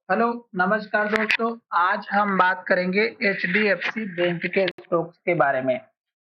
Hello, नमस्कार दोस्तों। आज हम बात करेंगे एचडीएफसी बैंक के स्टॉक्स के बारे में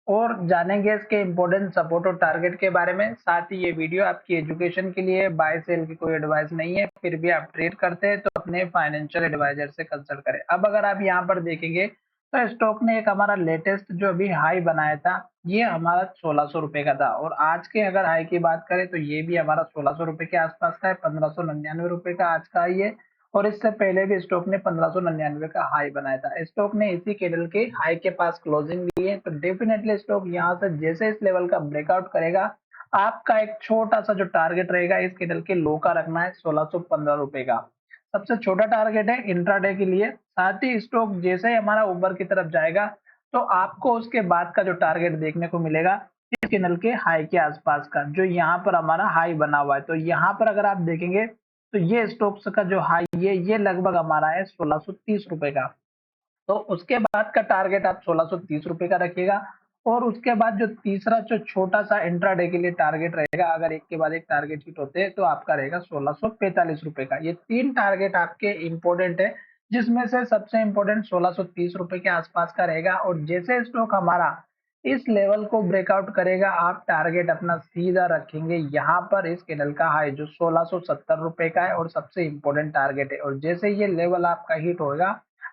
और जानेंगे इसके इम्पोर्टेंट सपोर्ट और टारगेट के बारे में। साथ ही ये वीडियो आपकी एजुकेशन के लिए बाय सेल की कोई एडवाइस नहीं है। फिर भी आप ट्रेड करते हैं तो अपने फाइनेंशियल एडवाइजर से कंसल्ट करें। अब अगर आप यहाँ पर देखेंगे तो स्टॉक ने एक हमारा लेटेस्ट जो अभी हाई बनाया था, ये हमारा 1600 रुपए का था और आज के अगर हाई की बात करें तो ये भी हमारा 1600 रुपए के आसपास का है। 1599 रुपए का आज का हाई है और इससे पहले भी स्टॉक ने 1599 का हाई बनाया था। स्टॉक ने इसी कैंडल के हाई के पास क्लोजिंग ली है, तो डेफिनेटली स्टॉक यहाँ से जैसे इस लेवल का ब्रेकआउट करेगा, आपका एक छोटा सा जो टारगेट रहेगा इस कैंडल के लो का रखना है 1615 रुपए का। सबसे छोटा टारगेट है इंट्राडे के लिए। साथ ही स्टॉक जैसे ही हमारा ऊपर की तरफ जाएगा तो आपको उसके बाद का जो टारगेट देखने को मिलेगा इस कैंडल के हाई के आसपास का, जो यहाँ पर हमारा हाई बना हुआ है। तो यहाँ पर अगर आप देखेंगे तो ये स्टॉक्स का जो हाई है ये लगभग हमारा है 1630 रुपए का। तो उसके बाद का टारगेट आप 1630 रुपए का रखिएगा और उसके बाद जो तीसरा जो छोटा सा इंट्राडे के लिए टारगेट रहेगा, अगर एक के बाद एक टारगेट हिट होते हैं तो आपका रहेगा 1645 रुपए का। ये तीन टारगेट आपके इंपॉर्टेंट है, जिसमें से सबसे इंपॉर्टेंट 1630 रुपए के आसपास का रहेगा। और जैसे स्टॉक हमारा इस लेवल को ब्रेकआउट करेगा, आप टारगेट अपना सीधा रखेंगे यहाँ पर इस कैंडल का हाई जो 1670 रुपए का है और सबसे इंपॉर्टेंट टारगेट है। और जैसे ये लेवल आपका हिट होगा,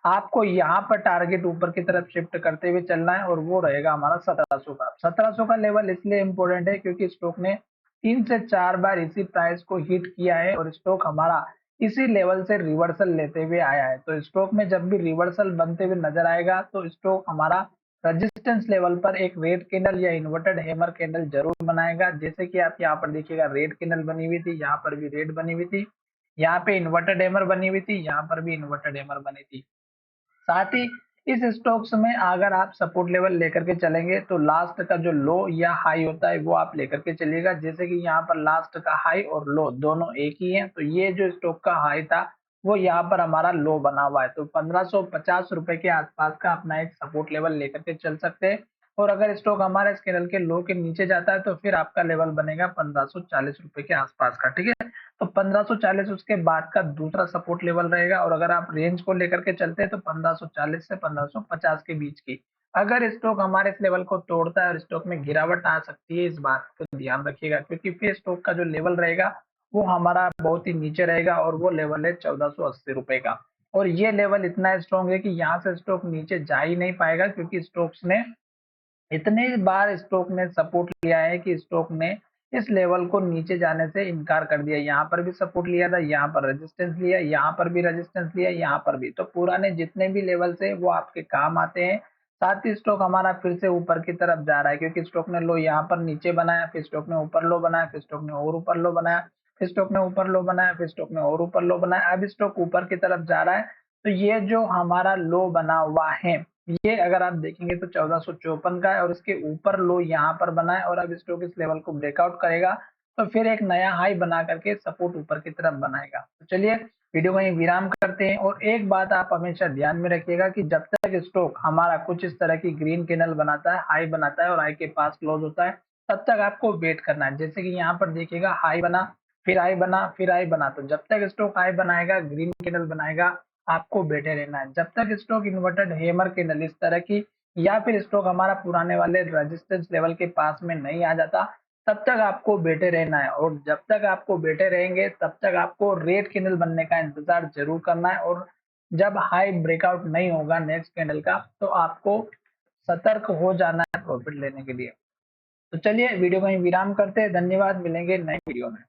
आपको यहाँ पर टारगेट ऊपर की तरफ शिफ्ट करते हुए चलना है और वो रहेगा हमारा 1700 का। 1700 का लेवल इसलिए इंपॉर्टेंट है क्योंकि स्टॉक ने 3 से 4 बार इसी प्राइस को हिट किया है और स्टॉक हमारा इसी लेवल से रिवर्सल लेते हुए आया है। तो स्टॉक में जब भी रिवर्सल बनते हुए नजर आएगा तो स्टॉक हमारा रेजिस्टेंस लेवल पर एक रेड कैंडल या इन्वर्टेड हैमर कैंडल जरूर बनाएगा। जैसे कि आप यहाँ पर देखिएगा, रेड कैंडल बनी हुई थी, यहाँ पर भी रेड बनी हुई थी, यहाँ पे इन्वर्टेड हैमर बनी हुई थी, यहाँ पर भी इन्वर्टेड हैमर बनी थी। साथ ही इस स्टॉक्स में अगर आप सपोर्ट लेवल लेकर के चलेंगे तो लास्ट का जो लो या हाई होता है वो आप लेकर के चलिएगा। जैसे कि यहाँ पर लास्ट का हाई और लो दोनों एक ही है, तो ये जो स्टॉक का हाई था वो यहाँ पर हमारा लो बना हुआ है। तो 1550 रुपए के आसपास का अपना एक सपोर्ट लेवल लेकर के चल सकते हैं। और अगर स्टॉक हमारे इस कैंडल के लो के नीचे जाता है तो फिर आपका लेवल बनेगा 1540 रुपए के आसपास का। ठीक है, तो 1540 उसके बाद का दूसरा सपोर्ट लेवल रहेगा। और अगर आप रेंज को लेकर के चलते हैं तो 1540 से 1550 के बीच की। अगर स्टॉक हमारे इस लेवल को तोड़ता है और स्टॉक में गिरावट आ सकती है, इस बात को ध्यान रखिएगा क्योंकि फिर स्टॉक का जो लेवल रहेगा वो हमारा बहुत ही नीचे रहेगा और वो लेवल है 1480 रुपए का। और ये लेवल इतना स्ट्रॉन्ग है कि यहाँ से स्टॉक नीचे जा ही नहीं पाएगा क्योंकि स्टॉक्स ने इतने बार स्टॉक ने सपोर्ट लिया है कि स्टॉक ने इस लेवल को नीचे जाने से इनकार कर दिया। यहाँ पर भी सपोर्ट लिया था, यहाँ पर रेजिस्टेंस लिया, यहाँ पर भी रेजिस्टेंस लिया, यहाँ पर भी। तो पुराने जितने भी लेवल से वो आपके काम आते हैं। साथ ही स्टॉक हमारा फिर से ऊपर की तरफ जा रहा है क्योंकि स्टॉक ने लो यहाँ पर नीचे बनाया, फिर स्टॉक ने ऊपर लो बनाया, फिर स्टॉक ने और ऊपर लो बनाया, फिर स्टॉक ने ऊपर लो बनाया, फिर स्टॉक ने और ऊपर लो बनाया। अब स्टॉक ऊपर की तरफ जा रहा है। तो ये जो हमारा लो बना हुआ है ये अगर आप देखेंगे तो 1454 का है और इसके ऊपर लो यहाँ पर बना है। और अब स्टॉक इस लेवल को ब्रेकआउट करेगा तो फिर एक नया हाई बना करके सपोर्ट ऊपर की तरफ बनाएगा। तो चलिए वीडियो को यहीं विराम करते हैं। और एक बात आप हमेशा ध्यान में रखिएगा कि जब तक स्टॉक हमारा कुछ इस तरह की ग्रीन कैंडल बनाता है, हाई बनाता है और हाई के पास क्लोज होता है, तब तक आपको वेट करना है। जैसे कि यहाँ पर देखिएगा, हाई बना, फिर हाई बना, फिर हाई बना। तो जब तक स्टॉक हाई बनाएगा, ग्रीन कैंडल बनाएगा, आपको बैठे रहना है। जब तक स्टॉक इन्वर्टेड हैमर कैंडल इस तरह की या फिर स्टॉक हमारा पुराने वाले रेजिस्टेंस लेवल के पास में नहीं आ जाता, तब तक आपको बैठे रहना है। और जब तक आपको बैठे रहेंगे तब तक आपको रेड कैंडल बनने का इंतजार जरूर करना है। और जब हाई ब्रेकआउट नहीं होगा नेक्स्ट कैंडल का तो आपको सतर्क हो जाना है प्रॉफिट लेने के लिए। तो चलिए वीडियो को यहीं विराम करते हैं। धन्यवाद, मिलेंगे नए वीडियो में।